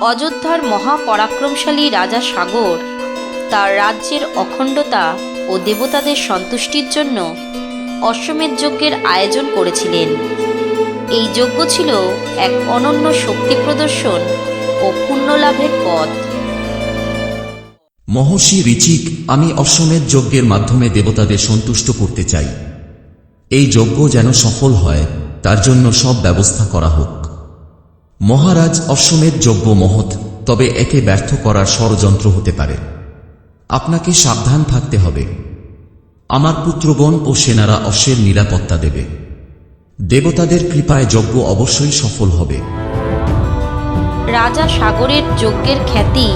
অযোধ্যার মহাপরাক্রমশালী রাজা সাগর তার রাজ্যের অখণ্ডতা ও দেবতাদের সন্তুষ্টির জন্য অশ্বমেধ যজ্ঞের আয়োজন করেছিলেন। এই যজ্ঞ ছিল এক অনন্য শক্তি প্রদর্শন ও পুণ্যলাভের পথ। মহর্ষি ঋচিক, আমি অশ্বমেধ যজ্ঞের মাধ্যমে দেবতাদের সন্তুষ্ট করতে চাই। এই যজ্ঞ যেন সফল হয় তার জন্য সব ব্যবস্থা করা হোক। মহারাজ, অশ্বমেধ যজ্ঞ মহৎ, তবে একে ব্যর্থ করার ষড়যন্ত্র হতে পারে। আপনাকে সাবধান থাকতে হবে। আমার পুত্রগণ ও সেনারা অশ্বের নিরাপত্তা দেবে। দেবতাদের কৃপায় যজ্ঞ অবশ্যই সফল হবে। রাজা সাগরের যজ্ঞের খ্যাতি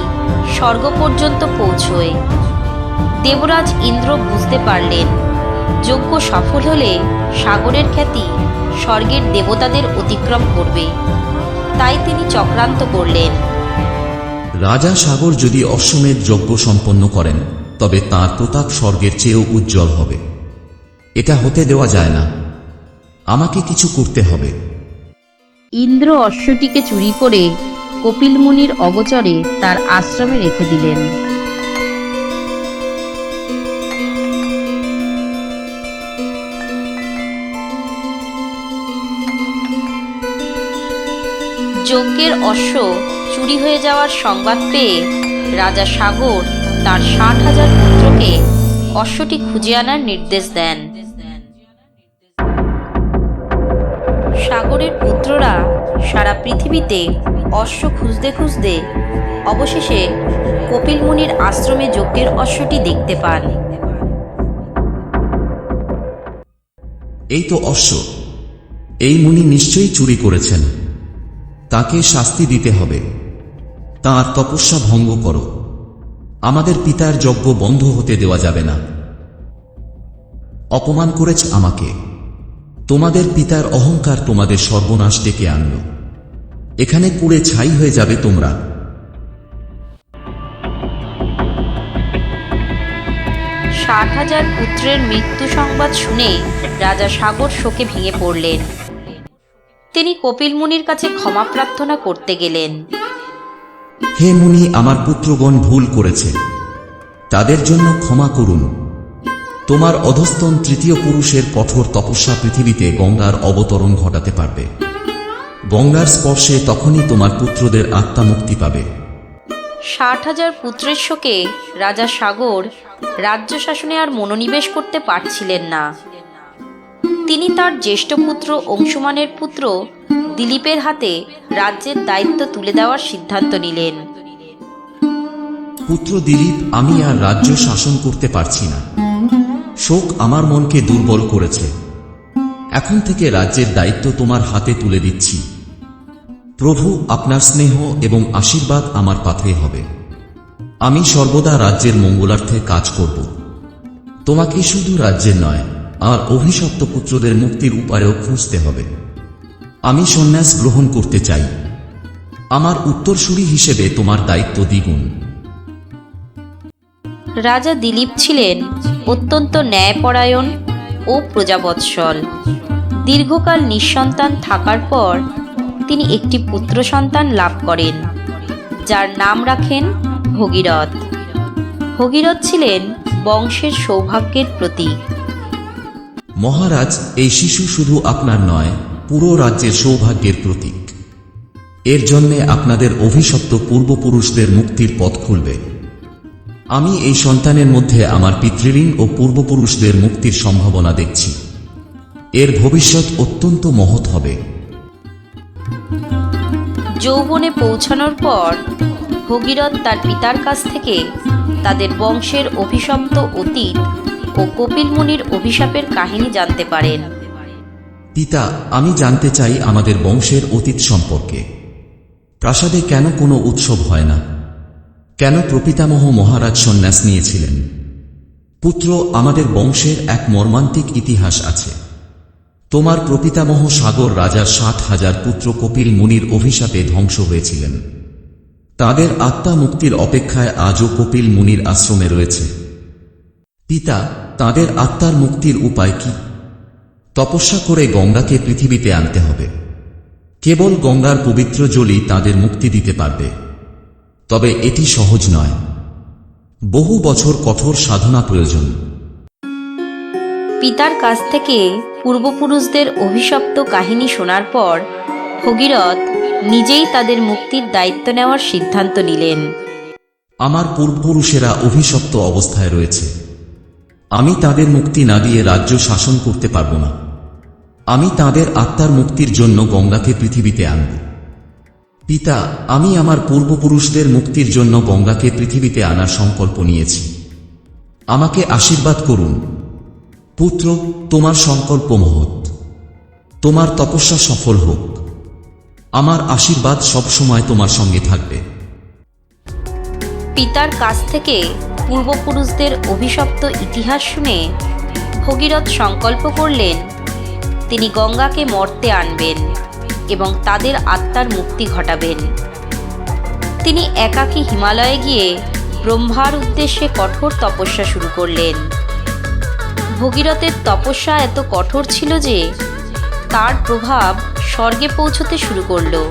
স্বর্গ পর্যন্ত পৌঁছয়। দেবরাজ ইন্দ্র বুঝতে পারলেন যজ্ঞ সফল হলে সাগরের খ্যাতি স্বর্গের দেবতাদের অতিক্রম করবে। তাই তিনি চক্রান্ত করলেন। রাজা সাগর যদি অশ্বমেধ যজ্ঞ সম্পন্ন করেন তবে তাঁর প্রতাপ স্বর্গের চেয়েও উজ্জ্বল হবে। এটা হতে দেওয়া যায় না। আমাকে কিছু করতে হবে। ইন্দ্র অশ্বটিকে চুরি করে কপিল মুনির অগোচরে তার আশ্রমে রেখে দিলেন। যজ্ঞের অশ্ব চুরি হয়ে যাওয়ার সংবাদ পেয়ে রাজা সাগর তার 60,000 পুত্রকে অশ্বটি খুঁজে আনার নির্দেশ দেন। সাগরের পুত্ররা সারা পৃথিবীতে অশ্ব খুঁজতে খুঁজতে অবশেষে কপিল মুনির আশ্রমে যজ্ঞের অশ্বটি দেখতে পান। এই তো অশ্ব। এই মুনি নিশ্চয়ই চুরি করেছেন। তাকে শাস্তি দিতে হবে। তাঁর তপস্যা ভঙ্গ করো। আমাদের পিতার যজ্ঞ বন্ধ হতে দেওয়া যাবে না। অপমান করেছ আমাকে। তোমাদের পিতার অহংকার তোমাদের সর্বনাশ ডেকে আনল। এখানে পুড়ে ছাই হয়ে যাবে তোমরা। 60,000 পুত্রের মৃত্যু সংবাদ শুনে রাজা সাগর শোকে ভেঙে পড়লেন। তিনি কপিল মুনির কাছে ক্ষমা প্রার্থনা করতে গেলেন। হে মুনি, আমার পুত্রগণ ভুল করেছে, তাদের জন্য ক্ষমা করুন। তোমার অধস্তন তৃতীয় পুরুষের কঠোর তপস্যা পৃথিবীতে গঙ্গার অবতরণ ঘটাতে পারবে। গঙ্গার স্পর্শে তখনই তোমার পুত্রদের আত্মা মুক্তি পাবে। 60,000 পুত্রের শোকে রাজা সাগর রাজ্য শাসনে আর মনোনিবেশ করতে পারছিলেন না। তিনি তার জ্যেষ্ঠ পুত্র অংশুমানের পুত্র দিলীপের হাতে রাজ্যের দায়িত্ব তুলে দেওয়ার সিদ্ধান্ত নিলেন। পুত্র দিলীপ, আমি আর রাজ্য শাসন করতে পারছি না। শোক আমার মনকে দুর্বল করেছে। এখন থেকে রাজ্যের দায়িত্ব তোমার হাতে তুলে দিচ্ছি। প্রভু, আপনার স্নেহ এবং আশীর্বাদ আমার পাথে হবে। আমি সর্বদা রাজ্যের মঙ্গলার্থে কাজ করব। তোমাকে শুধু রাজ্যের নয়, আর অভিশপ্ত পুত্রদের মুক্তির উপায়ও খুঁজতে হবে। আমি সন্ন্যাস গ্রহণ করতে চাই। আমার উত্তরসূরি হিসেবে তোমার দায়িত্ব দ্বিগুণ। রাজা দিলীপ ছিলেন অত্যন্ত ন্যায়পরায়ণ ও প্রজাবৎসল। দীর্ঘকাল নিঃসন্তান থাকার পর তিনি একটি পুত্র সন্তান লাভ করেন, যার নাম রাখেন ভগীরথ। ভগীরথ ছিলেন বংশের সৌভাগ্যের প্রতীক। মহারাজ, এই শিশু শুধু আপনার নয়, পুরো রাজ্যের সৌভাগ্যের প্রতীক। এর জন্যে আপনাদের অভিশপ্ত পূর্বপুরুষদের মুক্তির পথ খুলবে। আমি এই সন্তানের মধ্যে আমার পিতৃঋণ ও পূর্বপুরুষদের মুক্তির সম্ভাবনা দেখছি। এর ভবিষ্যৎ অত্যন্ত মহৎ হবে। যৌবনে পৌঁছানোর পর ভগীরথ তার পিতার কাছ থেকে তাদের বংশের অভিশপ্ত অতীত ও কপিল মুনির অভিশাপের কাহিনী জানতে পারেন। পিতা, আমি জানতে চাই আমাদের বংশের অতীত সম্পর্কে। প্রাসাদে কেন কোনো উৎসব হয় না? কেন প্রপিতামহ মহারাজ সন্ন্যাস নিয়েছিলেন? পুত্র, আমাদের বংশের এক মর্মান্তিক ইতিহাস আছে। তোমার প্রপিতামহ সাগর রাজার 60,000 পুত্র কপিল মুনির অভিশাপে ধ্বংস হয়েছিলেন। তাদের আত্মা মুক্তির অপেক্ষায় আজও কপিল মুনির আশ্রমে রয়েছে। পিতা, তাদের আত্মার মুক্তির উপায় কি? তপস্যা করে গঙ্গাকে পৃথিবীতে আনতে হবে। কেবল গঙ্গার পবিত্র জলই তাদের মুক্তি দিতে পারবে। তবে এটি সহজ নয়। বহু বছর কঠোর সাধনা প্রয়োজন। পিতার কাছ থেকে পূর্বপুরুষদের অভিশপ্ত কাহিনী শোনার পর ভগীরথ নিজেই তাদের মুক্তির দায়িত্ব নেওয়ার সিদ্ধান্ত নিলেন। আমার পূর্বপুরুষেরা অভিশপ্ত অবস্থায় রয়েছে। আমি তাদের মুক্তি না দিয়ে রাজ্য শাসন করতে পারব না। আমি তাদের আত্মার মুক্তির জন্য গঙ্গাকে পৃথিবীতে আনব। পিতা, আমি আমার পূর্বপুরুষদের মুক্তির জন্য গঙ্গাকে পৃথিবীতে আনার সংকল্প নিয়েছি। আমাকে আশীর্বাদ করুন। পুত্র, তোমার সংকল্প মহৎ। তোমার তপস্যা সফল হোক। আমার আশীর্বাদ সবসময় তোমার সঙ্গে থাকবে। পিতার কাছ থেকে পূর্বপুরুষদের অভিশপ্ত ইতিহাস শুনে ভগীরথ সংকল্প করলেন তিনি গঙ্গাকে মর্তে আনবেন এবং তাদের আত্মার মুক্তি ঘটাবেন। তিনি একাকী হিমালয়ে গিয়ে ব্রহ্মার উদ্দেশ্যে কঠোর তপস্যা শুরু করলেন। ভগীরথের তপস্যা এত কঠোর ছিল যে তার প্রভাব স্বর্গে পৌঁছতে শুরু করল।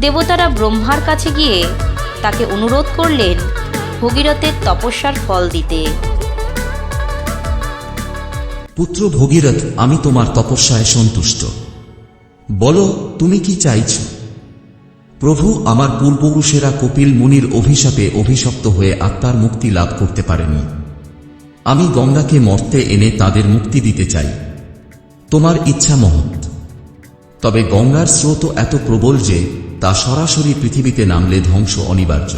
দেবতারা ব্রহ্মার কাছে গিয়ে তাকে অনুরোধ করলেন ভগীরথের তপস্যার ফল দিতে। পুত্র ভগীরথ, আমি তোমার তপস্যায় সন্তুষ্ট। বলো, তুমি কি চাইছ? প্রভু, আমার পূর্বপুরুষেরা কপিল মুনির অভিশাপে অভিশপ্ত হয়ে আত্মার মুক্তি লাভ করতে পারেনি। আমি গঙ্গাকে মর্তে এনে তাদের মুক্তি দিতে চাই। তোমার ইচ্ছা মহৎ। তবে গঙ্গার স্রোত এত প্রবল যে তা সরাসরি পৃথিবীতে নামলে ধ্বংস অনিবার্য।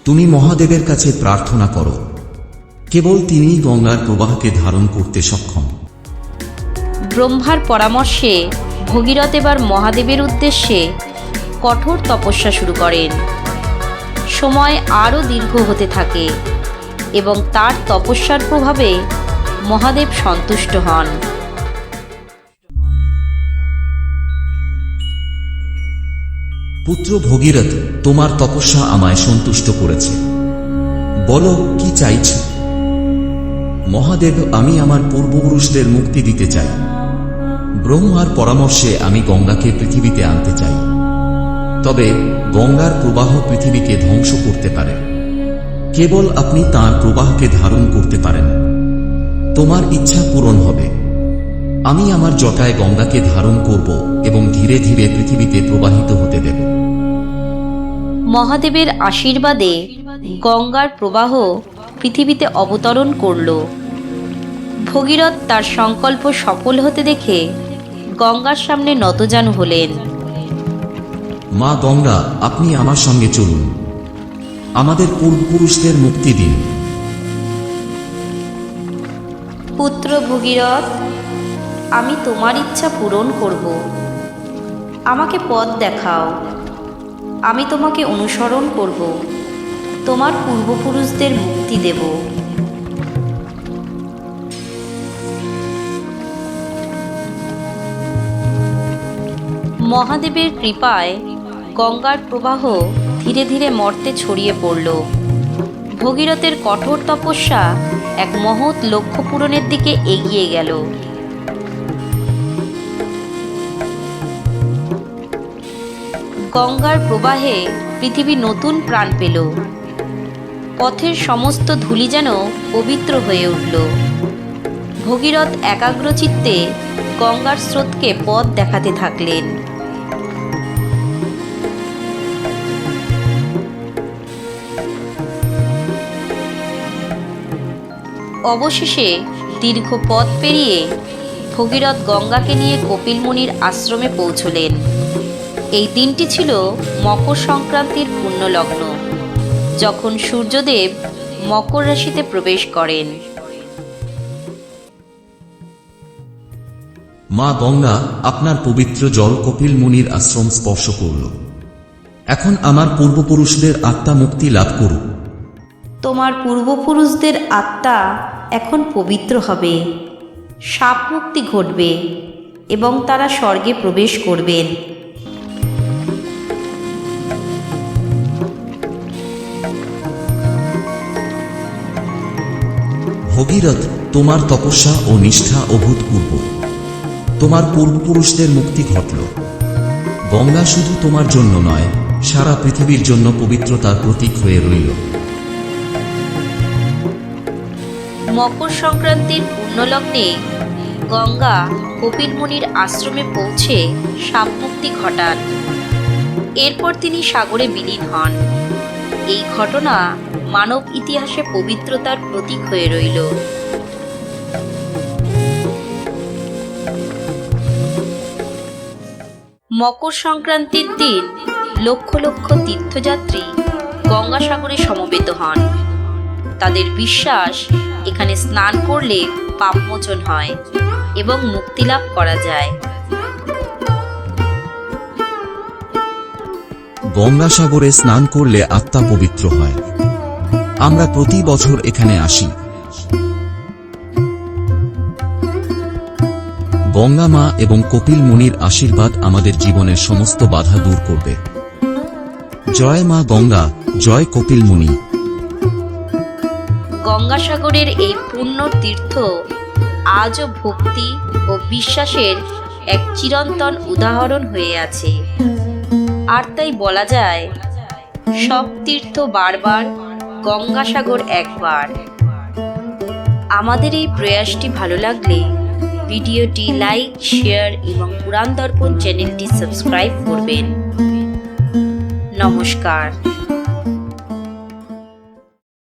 তুমি মহাদেবের কাছে প্রার্থনা করো। কেবল তিনিই গঙ্গার প্রবাহকে ধারণ করতে সক্ষম। ব্রহ্মার পরামর্শে ভগীরথ এবার মহাদেবের উদ্দেশ্যে কঠোর তপস্যা শুরু করেন। সময় আরও দীর্ঘ হতে থাকে এবং তার তপস্যার প্রভাবে মহাদেব সন্তুষ্ট হন। পুত্র ভগীরথ, তোমার তপস্যা আমায় সন্তুষ্ট করেছে। বলো, কি চাইছ? মহাদেব, আমি আমার পূর্বপুরুষদের মুক্তি দিতে চাই। ব্রহ্মার পরামর্শে আমি গঙ্গাকে পৃথিবীতে আনতে চাই। তবে গঙ্গার প্রবাহ পৃথিবীকে ধ্বংস করতে পারে। কেবল আপনি তাঁর প্রবাহকে ধারণ করতে পারেন। তোমার ইচ্ছা পূরণ হবে। আমি আমার জটায় গঙ্গাকে ধারণ করব এবং ধীরে ধীরে পৃথিবীতে প্রবাহিত হতে দেব। মহাদেবের আশীর্বাদে গঙ্গার প্রবাহ পৃথিবীতে অবতরণ করল। ভগীরথ তার সংকল্প সফল হতে দেখে গঙ্গার সামনে নতজানু হলেন। মা গঙ্গা, আপনি আমার সঙ্গে চলুন। আমাদের পূর্বপুরুষদের মুক্তি দিন। পুত্র ভগীরথ, আমি তোমার ইচ্ছা পূরণ করব। আমাকে পথ দেখাও। আমি তোমাকে অনুসরণ করব। তোমার পূর্বপুরুষদের মুক্তি দেব। মহাদেবের কৃপায় গঙ্গার প্রবাহ ধীরে ধীরে মর্তে ছড়িয়ে পড়ল। ভগীরথের কঠোর তপস্যা এক মহৎ লক্ষ্য পূরণের দিকে এগিয়ে গেল। গঙ্গার প্রবাহে পৃথিবী নতুন প্রাণ পেল। পথের সমস্ত ধূলি যেন পবিত্র হয়ে উঠল। ভগীরথ একাগ্রচিত্তে গঙ্গার স্রোতকে পথ দেখাতে থাকলেন। অবশেষে দীর্ঘ পথ পেরিয়ে ভগীরথ গঙ্গাকে নিয়ে কপিল মুনির আশ্রমে পৌঁছলেন। এই দিনটি ছিল মকর সংক্রান্তির পুণ্যলগ্ন, যখন সূর্যদেব মকর রাশিতে প্রবেশ করেন। মা গঙ্গা, আপনার পবিত্র জল কপিল মুনির আশ্রম স্পর্শ করল। এখন আমার পূর্বপুরুষদের আত্মা মুক্তি লাভ করুক। তোমার পূর্বপুরুষদের আত্মা এখন পবিত্র হবে, শাপ মুক্তি ঘটবে এবং তারা স্বর্গে প্রবেশ করবেন। ভগীরথ, তোমার তপস্যা ও নিষ্ঠা অভূতপূর্ব। তোমার পূর্বপুরুষদের মুক্তি ঘটল। গঙ্গা শুধু তোমার জন্য নয়, সারা পৃথিবীর জন্য পবিত্রতার প্রতীক হয়ে রইল। মকর সংক্রান্তির পুণ্যলগ্নে গঙ্গা কপিল মুনির আশ্রমে পৌঁছে সাপমুক্তি ঘটান। এরপর তিনি সাগরে বিলীন হন। এই ঘটনা মানব ইতিহাসে পবিত্রতার প্রতীক হয়ে রইল। মকর সংক্রান্তির দিন লক্ষ লক্ষ তীর্থযাত্রী গঙ্গাসাগরে সমবেত হন। তাদের বিশ্বাস, এখানে স্নান করলে পাপমোচন হয় এবং মুক্তিলাভ করা যায়। গঙ্গাসাগরে স্নান করলে আত্মা পবিত্র হয়। আমরা প্রতি বছর এখানে আসি। গঙ্গা মা এবং কপিল মুনির আশীর্বাদ আমাদের জীবনের সমস্ত বাধা দূর করবে। জয় মা গঙ্গা, জয় কপিল মুনি। গঙ্গাসাগরের এই পুণ্য তীর্থ আজও ভক্তি ও বিশ্বাসের এক চিরন্তন উদাহরণ হয়ে আছে। আর তাই বলা যায়, সব তীর্থ বারবার, গঙ্গাসাগর একবার। আমাদের এই প্রয়াসটি ভালো লাগলে ভিডিওটি লাইক, শেয়ার এবং পুরাণ দর্পণ চ্যানেলটি সাবস্ক্রাইব করবেন। নমস্কার।